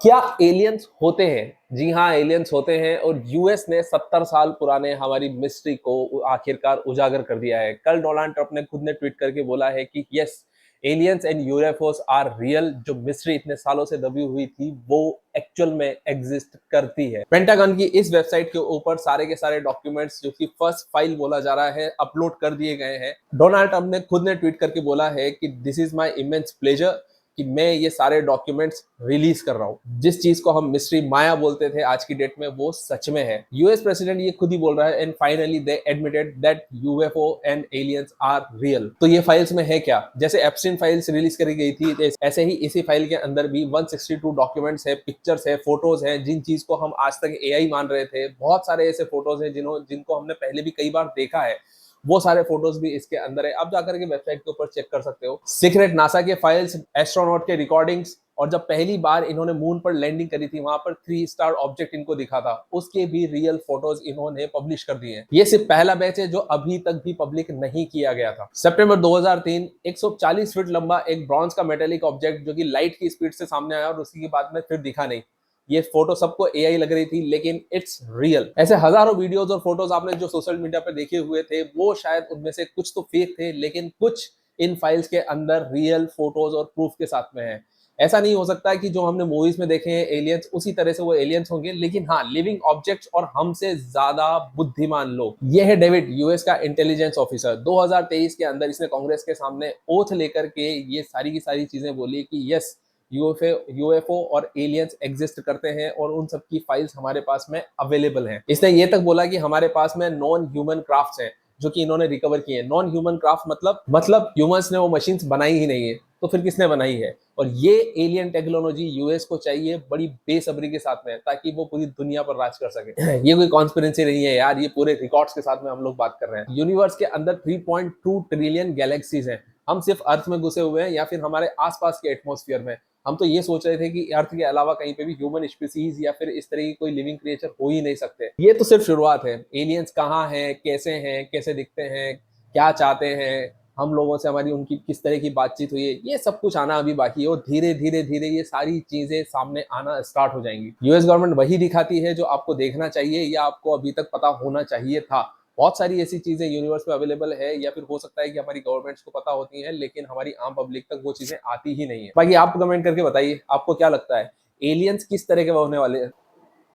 क्या एलियंस होते हैं? जी हाँ, एलियंस होते हैं और यूएस ने 70 साल पुराने हमारी मिस्ट्री को आखिरकार उजागर कर दिया है। कल डोनाल्ड ट्रंप ने खुद ने ट्वीट करके बोला है कि yes, aliens and UFOs are real. जो मिस्ट्री इतने सालों से दबी हुई थी, वो एक्चुअल में एग्जिस्ट करती है। पेंटागन की इस वेबसाइट के ऊपर सारे के सारे डॉक्यूमेंट्स, जो कि फर्स्ट फाइल बोला जा रहा है, अपलोड कर दिए गए हैं। डोनाल्ड ट्रंप ने खुद ने ट्वीट करके बोला है कि this is my immense pleasure कि मैं ये सारे डॉक्यूमेंट्स रिलीज कर रहा हूं। जिस चीज को हम मिस्ट्री माया बोलते थे आज की डेट में, वो सच में है। यूएस प्रेसिडेंट ये खुद ही बोल रहा है and finally they admitted that UFO and aliens are real. तो ये फाइल्स में है क्या? जैसे एप्स्टीन फाइल्स रिलीज करी गई थी, ऐसे ही इसी फाइल के अंदर भी 162 डॉक्यूमेंट्स है, पिक्चर्स है, फोटोज है। जिन चीज को हम आज तक एआई मान रहे थे, बहुत सारे ऐसे फोटोज हैं जिनको हमने पहले भी कई बार देखा है। वो सारे फोटोज भी इसके अंदर है। आप जाकर के वेबसाइट के ऊपर चेक कर सकते हो। सीक्रेट नासा के फाइल्स, एस्ट्रोनॉट के रिकॉर्डिंग्स, और जब पहली बार इन्होंने मून पर लैंडिंग करी थी, वहां पर 3 स्टार ऑब्जेक्ट इनको दिखा था, उसके भी रियल फोटोज इन्होंने पब्लिश कर दिए हैं। ये सिर्फ पहला बैच है जो अभी तक भी पब्लिक नहीं किया गया था। सितंबर 2003 140 फीट लंबा एक ब्रॉन्ज का मेटेलिक ऑब्जेक्ट, जो कि लाइट की स्पीड से सामने आया और उसके बाद में फिर दिखा नहीं। ये फोटो सबको एआई लग रही थी, लेकिन इट्स रियल। ऐसे हजारों वीडियोस और फोटोज आपने जो सोशल मीडिया पर देखे हुए थे, वो शायद उनमें से कुछ तो फेक थे, लेकिन कुछ इन फाइल्स के अंदर रियल फोटोज और प्रूफ के साथ में है। ऐसा नहीं हो सकता है कि जो हमने मूवीज में देखे हैं एलियंस, उसी तरह से वो एलियंस होंगे, लेकिन हाँ, लिविंग ऑब्जेक्ट्स और हमसे ज्यादा बुद्धिमान लोग। ये है डेविड, यूएस का इंटेलिजेंस ऑफिसर। 2023 के अंदर इसने कांग्रेस के सामने ओथ लेकर के ये सारी की सारी चीजें बोली कि यस, यूएफओ और एलियंस एग्जिस्ट करते हैं और उन सब की फाइल्स हमारे पास में अवेलेबल हैं। इसने ये तक बोला कि हमारे पास में नॉन ह्यूमन क्राफ्ट्स हैं, जो कि इन्होंने रिकवर किए हैं। नॉन ह्यूमन क्राफ्ट मतलब ह्यूमंस ने वो मशीन्स बनाई ही नहीं है, तो फिर किसने बनाई है? और ये एलियन टेक्नोलॉजी यूएस को चाहिए बड़ी बेसब्री के साथ में, ताकि वो पूरी दुनिया पर राज कर सके। ये कोई कॉन्स्पिरेसी नहीं है यार, ये पूरे रिकॉर्ड्स के साथ में हम लोग बात कर रहे हैं। यूनिवर्स के अंदर 3.2 ट्रिलियन गैलेक्सीज हैं। हम सिर्फ अर्थ में घुसे हुए हैं या फिर हमारे आसपास के एटमॉस्फेयर में। हम तो ये सोच रहे थे कि अर्थ के अलावा कहीं पे भी ह्यूमन स्पीसीज या फिर इस तरह की कोई लिविंग क्रिएचर हो ही नहीं सकते। ये तो सिर्फ शुरुआत है। एलियंस कहाँ हैं, कैसे दिखते हैं, क्या चाहते हैं, हम लोगों से हमारी उनकी किस तरह की बातचीत हुई है, ये सब कुछ आना अभी बाकी है। और धीरे धीरे धीरे ये सारी चीजें सामने आना स्टार्ट हो जाएंगी। यूएस गवर्नमेंट वही दिखाती है जो आपको देखना चाहिए या आपको अभी तक पता होना चाहिए था। बहुत सारी ऐसी चीजें यूनिवर्स में अवेलेबल है, या फिर हो सकता है कि हमारी गवर्नमेंट्स को पता होती हैं, लेकिन हमारी आम पब्लिक तक वो चीजें आती ही नहीं है। बाकी आप कमेंट करके बताइए, आपको क्या लगता है एलियंस किस तरह के होने वाले हैं?